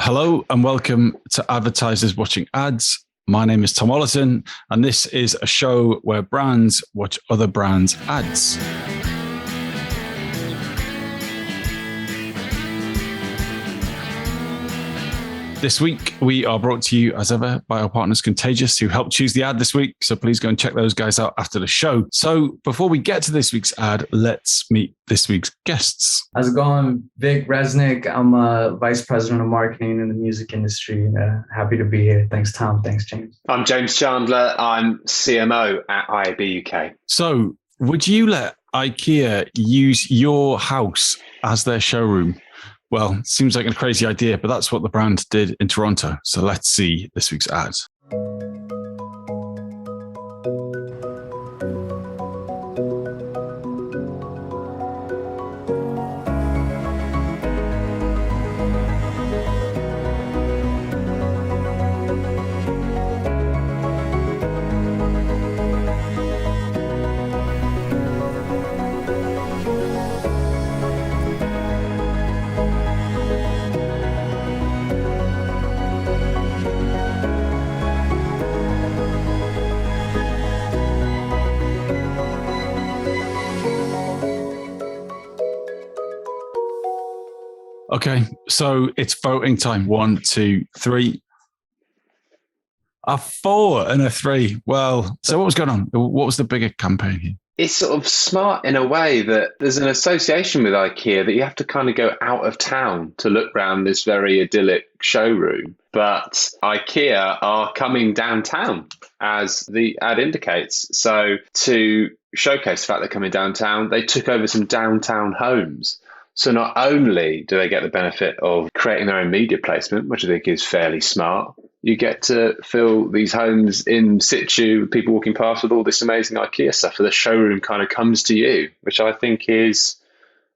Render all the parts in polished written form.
Hello and welcome to Advertisers Watching Ads. My name is Tom Ollerton, and this is a show where brands watch other brands' ads. This week, we are brought to you, as ever, by our partners Contagious, who helped choose the ad this week. So please go and check those guys out after the show. So before we get to this week's ad, let's meet this week's guests. How's it going? Victor Reznik. I'm a vice president of marketing in the music industry. Happy to be here. Thanks, Tom. Thanks, James. I'm James Chandler. I'm CMO at IAB UK. So would you let IKEA use your house as their showroom? Well, seems like a crazy idea, but that's what the brand did in Toronto. So let's see this week's ad. Okay, so it's voting time. 1, 2, 3. A 4 and a 3. Well, so what was going on? What was the bigger campaign here? It's sort of smart in a way that there's an association with IKEA that you have to kind of go out of town to look around this very idyllic showroom. But IKEA are coming downtown, as the ad indicates. So to showcase the fact they're coming downtown, they took over some downtown homes. So not only do they get the benefit of creating their own media placement, which I think is fairly smart, you get to fill these homes in situ with people walking past with all this amazing IKEA stuff. So the showroom kind of comes to you, which I think is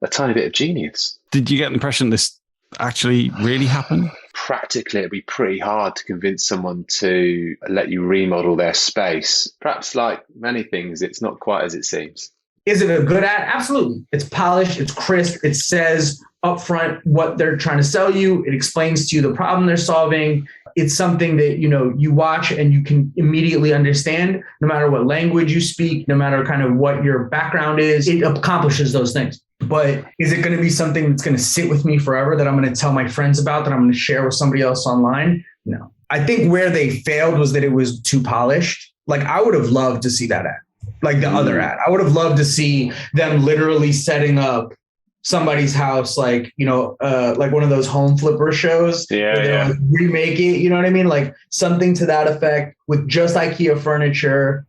a tiny bit of genius. Did you get the impression this actually really happened? Practically, it'd be pretty hard to convince someone to let you remodel their space. Perhaps like many things, it's not quite as it seems. Is it a good ad? Absolutely. It's polished. It's crisp. It says upfront what they're trying to sell you. It explains to you the problem they're solving. It's something that, you watch and you can immediately understand, no matter what language you speak, no matter kind of what your background is. It accomplishes those things. But is it going to be something that's going to sit with me forever, that I'm going to tell my friends about, that I'm going to share with somebody else online? No. I think where they failed was that it was too polished. Like, I would have loved to see that ad. Like the other ad. I would have loved to see them literally setting up somebody's house, like one of those home flipper shows. Yeah. Like remake it, you know what I mean? Like something to that effect with just IKEA furniture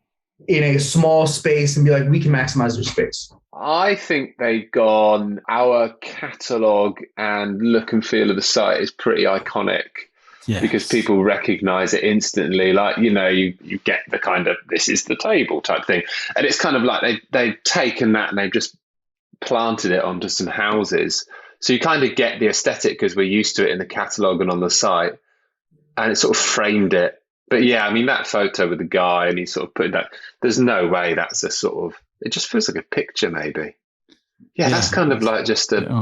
in a small space and be like, we can maximize their space. I think they've gone, our catalogue and look and feel of the site is pretty iconic. Yes. Because people recognize it instantly. Like, you get the kind of, this is the table type thing. And it's kind of like they've taken that and they've just planted it onto some houses. So you kind of get the aesthetic because we're used to it in the catalogue and on the site. And it sort of framed it. But yeah, I mean, that photo with the guy and he's sort of putting that, there's no way that's a sort of, it just feels like a picture maybe. Yeah, that's kind of like just a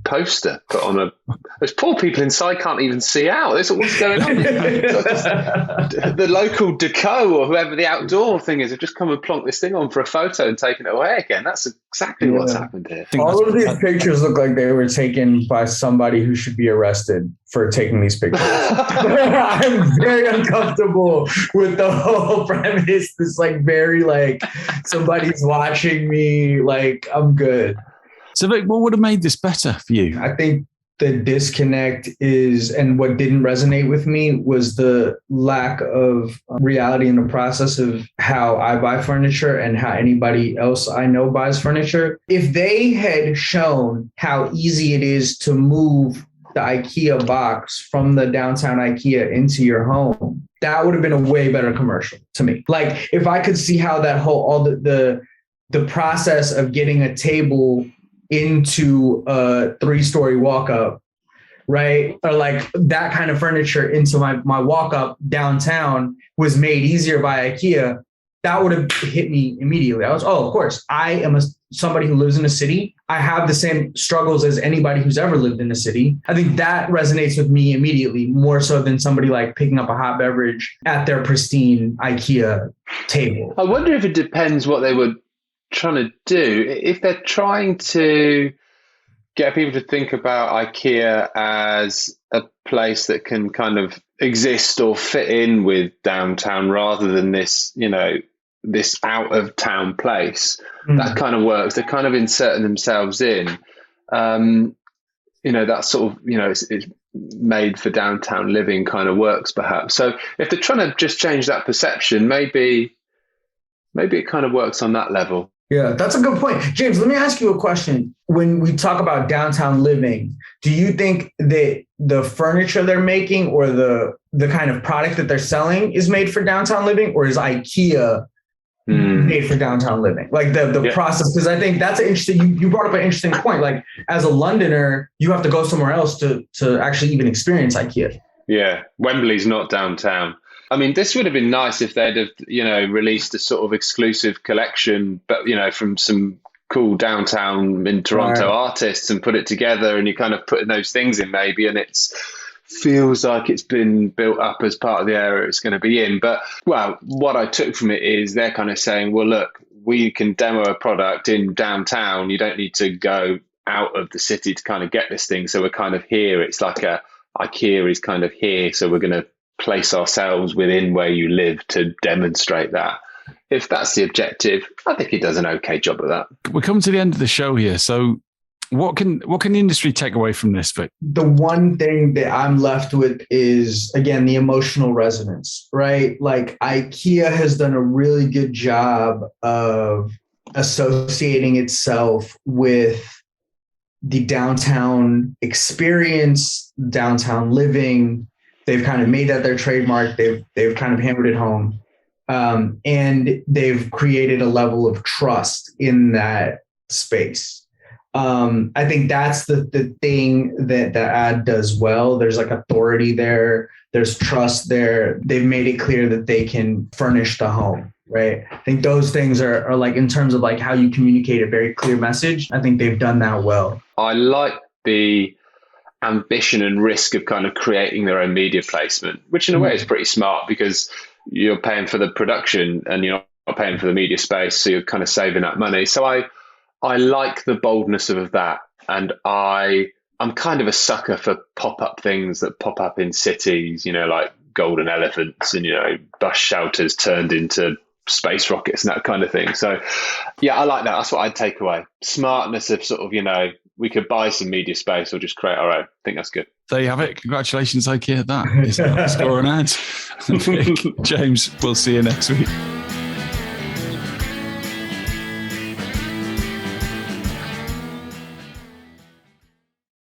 poster put on a. Those poor people inside can't even see out. That's what's going on. The local deco or whoever the outdoor thing is have just come and plonked this thing on for a photo and taken it away again. That's exactly what's happened here. All of these pictures look like they were taken by somebody who should be arrested for taking these pictures. I'm very uncomfortable with the whole premise. This very somebody's watching me. I'm good. So Vic, what would have made this better for you? I think the disconnect is, and what didn't resonate with me was the lack of reality in the process of how I buy furniture and how anybody else I know buys furniture. If they had shown how easy it is to move the IKEA box from the downtown IKEA into your home, that would have been a way better commercial to me. Like, if I could see how that whole, the process of getting a table into a 3-story walk-up, right? Or like that kind of furniture into my walk-up downtown was made easier by IKEA, that would have hit me immediately. I was, of course, I am somebody who lives in a city. I have the same struggles as anybody who's ever lived in a city. I think that resonates with me immediately, more so than somebody like picking up a hot beverage at their pristine IKEA table. I wonder if it depends what they were trying to do. If they're trying to get people to think about IKEA as a place that can kind of exist or fit in with downtown rather than this, this out of town place, that kind of works. They're kind of inserting themselves in. That sort of, it's made for downtown living kind of works perhaps. So if they're trying to just change that perception, maybe it kind of works on that level. Yeah, that's a good point. James, let me ask you a question. When we talk about downtown living, do you think that the furniture they're making or the kind of product that they're selling is made for downtown living, or is IKEA made for downtown living? Like the process, because I think that's an interesting, you brought up an interesting point. Like as a Londoner, you have to go somewhere else to actually even experience IKEA. Yeah, Wembley's not downtown. I mean, this would have been nice if they'd have, released a sort of exclusive collection, but, from some cool downtown in Toronto artists and put it together, and you kind of putting those things in maybe, and it's feels like it's been built up as part of the area it's going to be in. But, well, what I took from it is they're kind of saying, well, look, we can demo a product in downtown. You don't need to go out of the city to kind of get this thing. So we're kind of here. It's like IKEA is kind of here. So we're going to place ourselves within where you live to demonstrate that. If that's the objective, I think it does an okay job of that. We're coming to the end of the show here. So what can the industry take away from this, Vic? The one thing that I'm left with is, again, the emotional resonance, right? Like IKEA has done a really good job of associating itself with the downtown experience, downtown living. They've kind of made that their trademark. They've kind of hammered it home. And they've created a level of trust in that space. I think that's the thing that the ad does well. There's like authority there. There's trust there. They've made it clear that they can furnish the home, right? I think those things are like, in terms of like how you communicate a very clear message, I think they've done that well. I like the ambition and risk of kind of creating their own media placement, which in a way is pretty smart because you're paying for the production and you're not paying for the media space. So you're kind of saving that money. So I like the boldness of that. And I'm kind of a sucker for pop-up things that pop up in cities, like golden elephants and, bus shelters turned into space rockets and that kind of thing. So yeah, I like that. That's what I'd take away. Smartness of sort of, we could buy some media space or just create our own. I think that's good. There you have it. Congratulations, IKEA. That is score an ad. James, we'll see you next week.